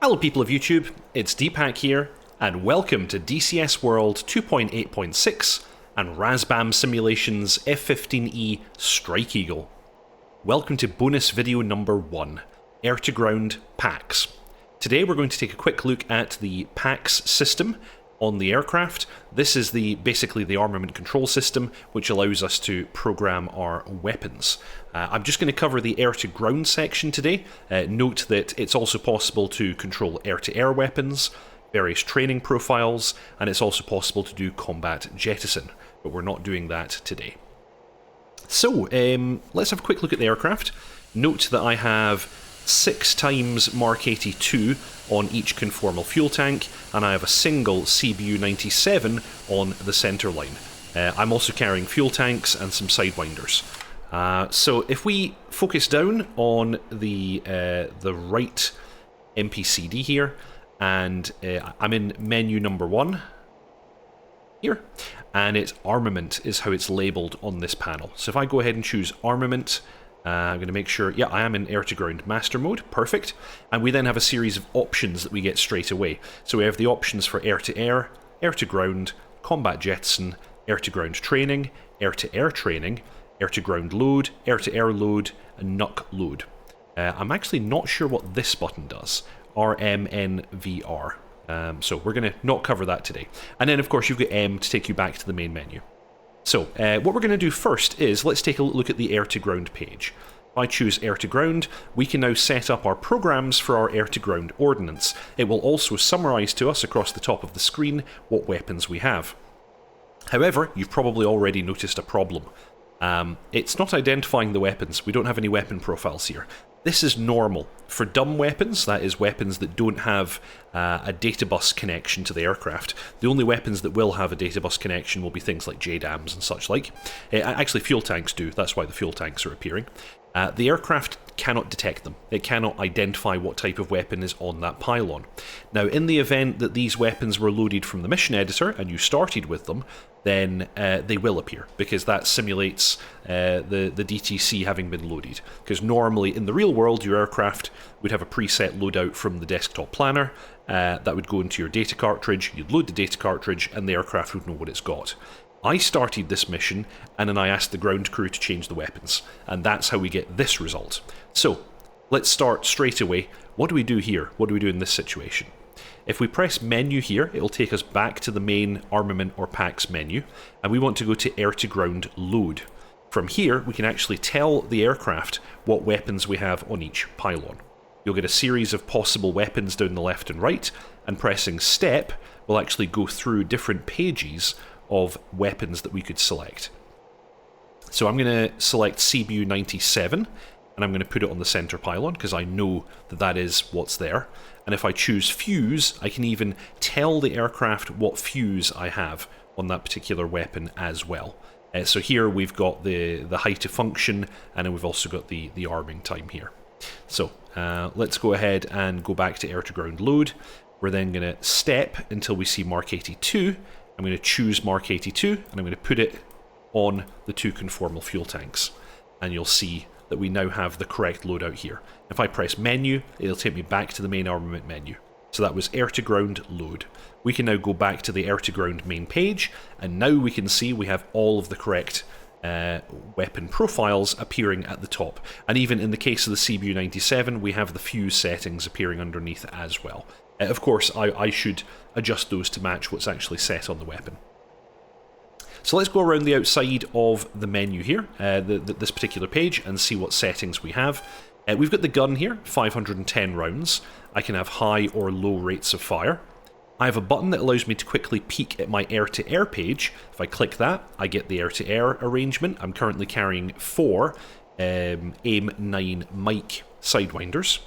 Hello people of YouTube, it's Deepak here, and welcome to DCS World 2.8.6 and Razbam Simulations F-15E Strike Eagle. Welcome to bonus video number 1, Air-to-Ground PACS. Today we're going to take a quick look at the PACS system on the aircraft. This is basically the armament control system which allows us to program our weapons. I'm just going to cover the air-to-ground section today. Note that it's also possible to control air-to-air weapons, various training profiles, and it's also possible to do combat jettison, but we're not doing that today. So, let's have a quick look at the aircraft. Note that I have 6 times Mark 82 on each conformal fuel tank, and I have a single CBU-97 on the centre line. I'm also carrying fuel tanks and some sidewinders. So if we focus down on the right MPCD here, and I'm in menu number 1 here, and it's armament is how it's labelled on this panel. So if I go ahead and choose armament, I'm going to make sure, yeah, I am in air-to-ground master mode, perfect. And we then have a series of options that we get straight away. So we have the options for air-to-air, air-to-ground, combat jettison, air-to-ground training, air-to-air training, air-to-ground load, air-to-air load, and NUC load. I'm actually not sure what this button does, RMNVR. So we're going to not cover that today. And then, of course, you've got M to take you back to the main menu. So, what we're going to do first is, let's take a look at the air-to-ground page. If I choose air-to-ground, we can now set up our programs for our air-to-ground ordnance. It will also summarise to us across the top of the screen what weapons we have. However, you've probably already noticed a problem. It's not identifying the weapons. We don't have any weapon profiles here. This is normal. For dumb weapons, that is weapons that don't have a data bus connection to the aircraft. The only weapons that will have a data bus connection will be things like JDAMs and such like. Actually, fuel tanks do. That's why the fuel tanks are appearing. The aircraft cannot detect them. It cannot identify what type of weapon is on that pylon. Now, in the event that these weapons were loaded from the mission editor and you started with them, then they will appear, because that simulates the DTC having been loaded. Because normally, in the real world, your aircraft would have a preset loadout from the desktop planner that would go into your data cartridge. You'd load the data cartridge, and the aircraft would know what it's got. I started this mission, and then I asked the ground crew to change the weapons, and that's how we get this result. So, let's start straight away. What do we do here? What do we do in this situation? If we press menu here, it'll take us back to the main armament or PACS menu, and we want to go to air-to-ground load. From here, we can actually tell the aircraft what weapons we have on each pylon. You'll get a series of possible weapons down the left and right, and pressing step will actually go through different pages of weapons that we could select. So I'm going to select CBU-97, and I'm going to put it on the center pylon because I know that that is what's there. And if I choose fuse, I can even tell the aircraft what fuse I have on that particular weapon as well. So here we've got the height of function, and then we've also got the arming time here. So let's go ahead and go back to air-to-ground load. We're then going to step until we see Mark 82. I'm going to choose Mark 82, and I'm going to put it on the 2 conformal fuel tanks. And you'll see that we now have the correct loadout here. If I press menu, it'll take me back to the main armament menu. So that was air-to-ground load. We can now go back to the air-to-ground main page, and now we can see we have all of the correct weapon profiles appearing at the top. And even in the case of the CBU-97, we have the fuse settings appearing underneath as well. Of course, I should adjust those to match what's actually set on the weapon. So let's go around the outside of the menu here, this particular page, and see what settings we have. We've got the gun here, 510 rounds. I can have high or low rates of fire. I have a button that allows me to quickly peek at my air-to-air page. If I click that, I get the air-to-air arrangement. I'm currently carrying 4 AIM-9 Mike sidewinders.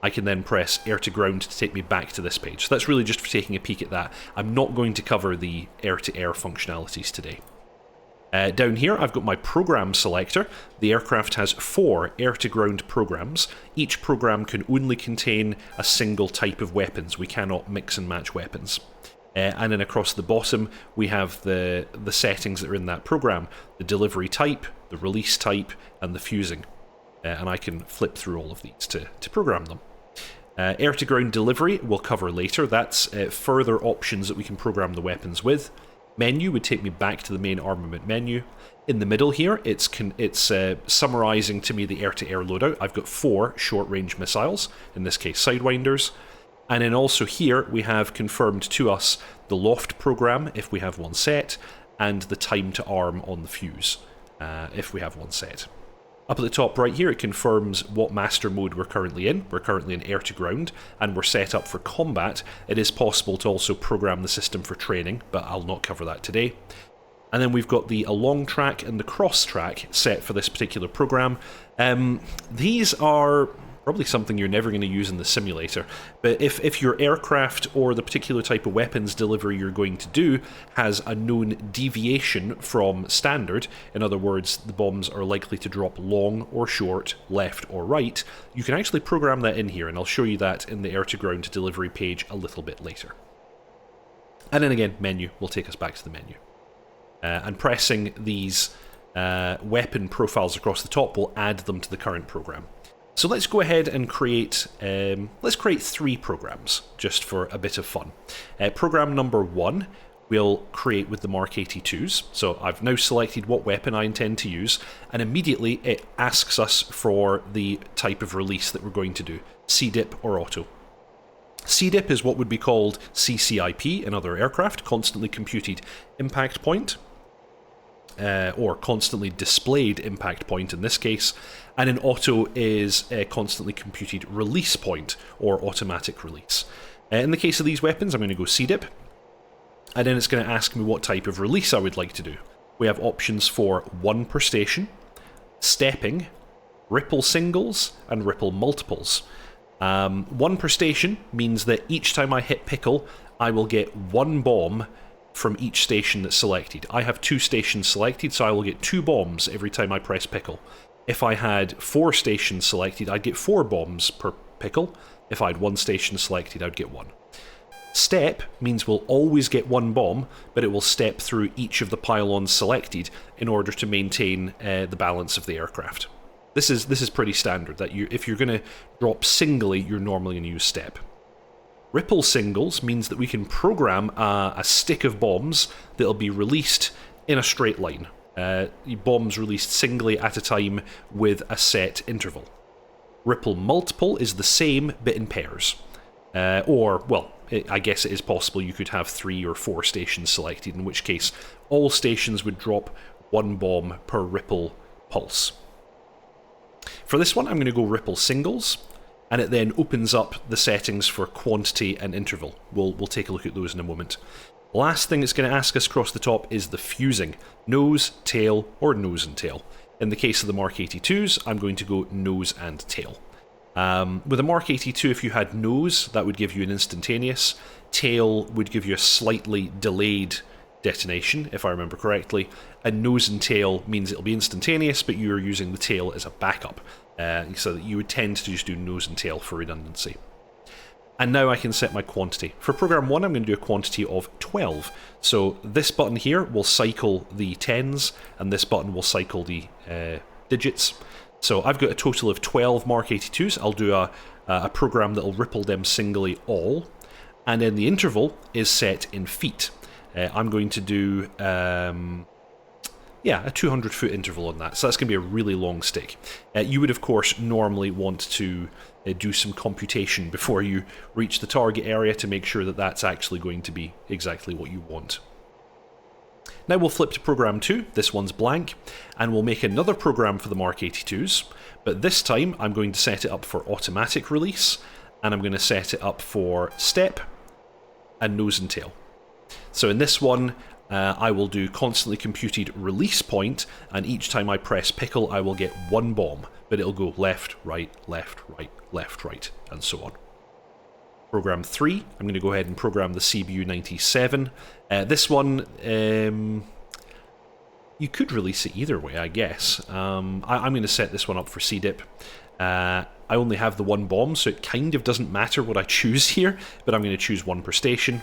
I can then press air-to-ground to take me back to this page. So that's really just for taking a peek at that. I'm not going to cover the air-to-air functionalities today. Down here, I've got my program selector. The aircraft has 4 air-to-ground programs. Each program can only contain a single type of weapons. We cannot mix and match weapons. And then across the bottom, we have the settings that are in that program. The delivery type, the release type, and the fusing. And I can flip through all of these to program them. Air-to-ground delivery we'll cover later. That's further options that we can program the weapons with. Menu would take me back to the main armament menu. In the middle here, it's summarising to me the air-to-air loadout. I've got 4 short-range missiles, in this case Sidewinders. And then also here, we have confirmed to us the loft program, if we have one set, and the time to arm on the fuse, if we have one set. Up at the top right here, it confirms what master mode we're currently in. We're currently in air-to-ground, and we're set up for combat. It is possible to also program the system for training, but I'll not cover that today. And then we've got the along track and the cross track set for this particular program. These are probably something you're never going to use in the simulator, but if your aircraft or the particular type of weapons delivery you're going to do has a known deviation from standard, in other words, the bombs are likely to drop long or short, left or right, you can actually program that in here, and I'll show you that in the air-to-ground delivery page a little bit later. And then again, menu will take us back to the menu. And pressing these weapon profiles across the top will add them to the current program. So let's go ahead and create 3 programs, just for a bit of fun. Program number 1 we'll create with the Mark 82s. So I've now selected what weapon I intend to use, and immediately it asks us for the type of release that we're going to do, CDIP or auto. CDIP is what would be called CCIP in other aircraft, constantly computed impact point. Or constantly displayed impact point in this case, and in auto is a constantly computed release point, or automatic release. In the case of these weapons, I'm going to go CDIP, and then it's going to ask me what type of release I would like to do. We have options for 1 per station, stepping, ripple singles, and ripple multiples. 1 per station means that each time I hit pickle, I will get 1 bomb from each station that's selected. I have 2 stations selected, so I will get 2 bombs every time I press pickle. If I had 4 stations selected, I'd get 4 bombs per pickle. If I had 1 station selected, I'd get 1. Step means we'll always get 1 bomb, but it will step through each of the pylons selected in order to maintain the balance of the aircraft. This is pretty standard, that if you're going to drop singly, you're normally going to use step. Ripple singles means that we can program a stick of bombs that'll be released in a straight line. Bombs released singly at a time with a set interval. Ripple multiple is the same, but in pairs. I guess it is possible you could have 3 or 4 stations selected, in which case all stations would drop 1 bomb per ripple pulse. For this one, I'm going to go ripple singles, and it then opens up the settings for quantity and interval. We'll take a look at those in a moment. Last thing it's going to ask us across the top is the fusing. Nose, tail, or nose and tail. In the case of the Mark 82s, I'm going to go nose and tail. With a Mark 82, if you had nose, that would give you an instantaneous. Tail would give you a slightly delayed detonation, if I remember correctly. And nose and tail means it'll be instantaneous, but you're using the tail as a backup. So that you would tend to just do nose and tail for redundancy. And now I can set my quantity. For program 1, I'm going to do a quantity of 12. So this button here will cycle the 10s, and this button will cycle the digits. So I've got a total of 12 Mark 82s. I'll do a program that will ripple them singly all. And then the interval is set in feet. I'm going to do a 200-foot interval on that, so that's going to be a really long stick. You would, of course, normally want to do some computation before you reach the target area to make sure that that's actually going to be exactly what you want. Now we'll flip to program 2, this one's blank, and we'll make another program for the Mark 82s, but this time I'm going to set it up for automatic release, and I'm going to set it up for step and nose and tail. So in this one, I will do constantly computed release point, and each time I press pickle I will get 1 bomb, but it'll go left, right, left, right, left, right, and so on. Program 3, I'm going to go ahead and program the CBU-97. This one, you could release it either way, I guess. I'm going to set this one up for CDIP. I only have the 1 bomb, so it kind of doesn't matter what I choose here, but I'm going to choose 1 per station.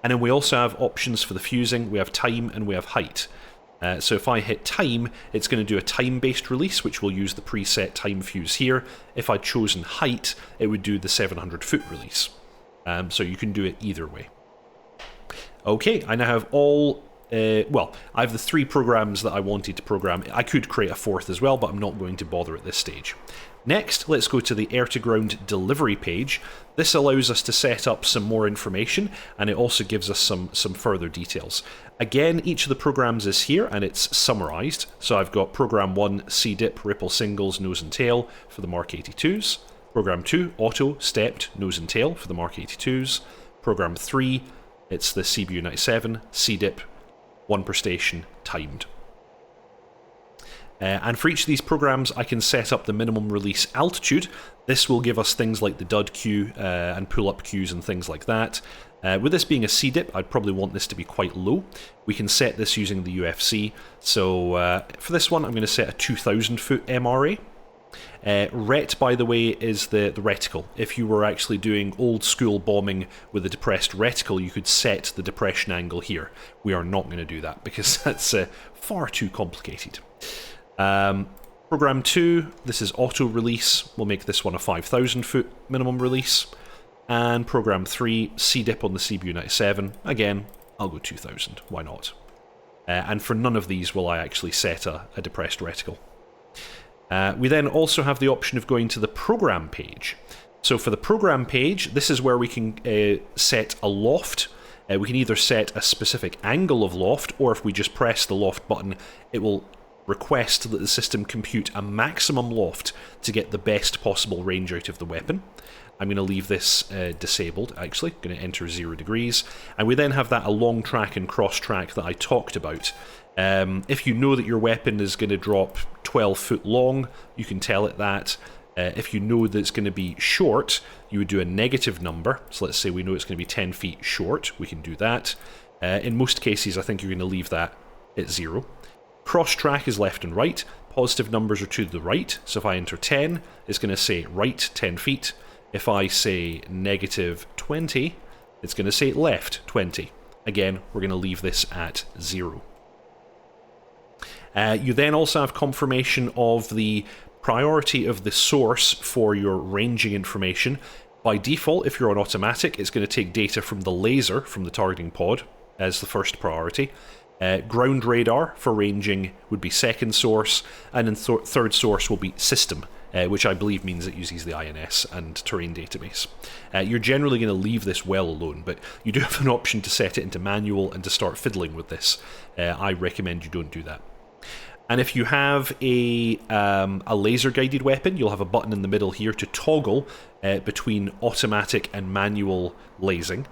And then we also have options for the fusing. We have time and we have height. So if I hit time, it's going to do a time-based release, which will use the preset time fuse here. If I'd chosen height, it would do the 700-foot release. So you can do it either way. Okay, I now have all... well, I have the 3 programs that I wanted to program. I could create a 4th as well, but I'm not going to bother at this stage. Next, let's go to the air-to-ground delivery page. This allows us to set up some more information, and it also gives us some further details. Again, each of the programs is here, and it's summarized. So I've got Program 1, C-dip, ripple singles, nose and tail for the Mark 82s. Program 2, auto, stepped, nose and tail for the Mark 82s. Program 3, it's the CBU-97, C-dip, 1 per station, timed. And for each of these programs, I can set up the minimum release altitude. This will give us things like the dud queue and pull-up queues and things like that. With this being a C-dip, I'd probably want this to be quite low. We can set this using the UFC. So for this one, I'm going to set a 2,000-foot MRA. Ret, by the way, is the reticle. If you were actually doing old-school bombing with a depressed reticle, you could set the depression angle here. We are not going to do that because that's far too complicated. Program 2, this is auto release. We'll make this one a 5,000-foot minimum release. And Program 3, C-dip on the CBU-97. Again, I'll go 2,000. Why not? And for none of these will I actually set a depressed reticle. We then also have the option of going to the program page. So for the program page, this is where we can set a loft. We can either set a specific angle of loft, or if we just press the loft button, it will request that the system compute a maximum loft to get the best possible range out of the weapon. I'm going to leave this disabled, actually. I'm going to enter 0 degrees. And we then have that along track and cross track that I talked about. If you know that your weapon is going to drop 12 foot long, you can tell it that. If you know that it's going to be short, you would do a negative number. So let's say we know it's going to be 10 feet short. We can do that. In most cases, I think you're going to leave that at 0. Cross track is left and right. Positive numbers are to the right. So if I enter 10, it's going to say right 10 feet. If I say negative 20, it's going to say left 20. Again, we're going to leave this at 0. You then also have confirmation of the priority of the source for your ranging information. By default, if you're on automatic, it's going to take data from the laser from the targeting pod as the first priority. Ground radar for ranging would be second source, and then third source will be system, which I believe means it uses the INS and terrain database. You're generally going to leave this well alone, but you do have an option to set it into manual and to start fiddling with this. I recommend you don't do that. And if you have a laser-guided weapon, you'll have a button in the middle here to toggle between automatic and manual lasing.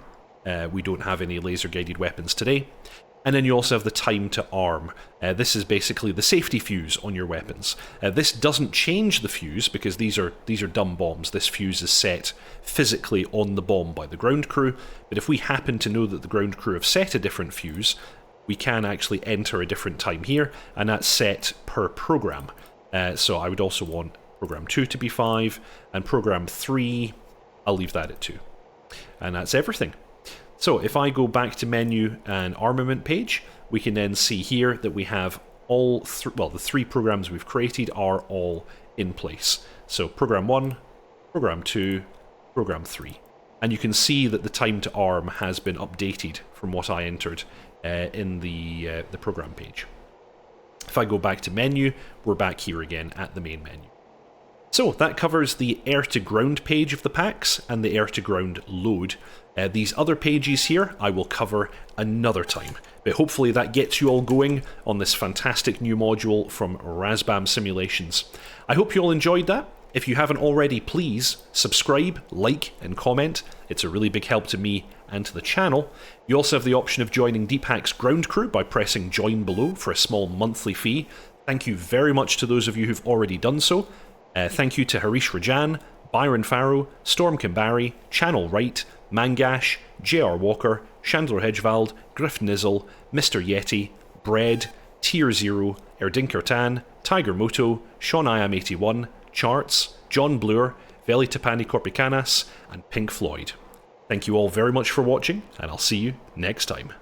We don't have any laser-guided weapons today. And then you also have the time to arm. This is basically the safety fuse on your weapons. This doesn't change the fuse because these are dumb bombs. This fuse is set physically on the bomb by the ground crew. But if we happen to know that the ground crew have set a different fuse, we can actually enter a different time here, and that's set per program. So I would also want program 2 to be 5, and program 3, I'll leave that at 2. And that's everything. So if I go back to menu and armament page, we can then see here that we have all the 3 programs we've created are all in place. So program 1, program 2, program 3. And you can see that the time to arm has been updated from what I entered in the program page. If I go back to menu, we're back here again at the main menu. So that covers the air-to-ground page of the PACS and the air-to-ground load. These other pages here I will cover another time, but hopefully that gets you all going on this fantastic new module from Razbam Simulations. I hope you all enjoyed that. If you haven't already, please subscribe, like, and comment. It's a really big help to me and to the channel. You also have the option of joining DPAC's ground crew by pressing join below for a small monthly fee. Thank you very much to those of you who've already done so. Thank you to Harish Rajan, Byron Farrow, Storm Kimbari, Channel Wright, Mangash, J.R. Walker, Chandler Hedgevald, Griff Nizzle, Mr. Yeti, Bread, Tier Zero, Erdinker Tan, Tiger Moto, Sean I Am 81, Charts, John Blur, Veli Tapani Corpicanas, and Pink Floyd. Thank you all very much for watching, and I'll see you next time.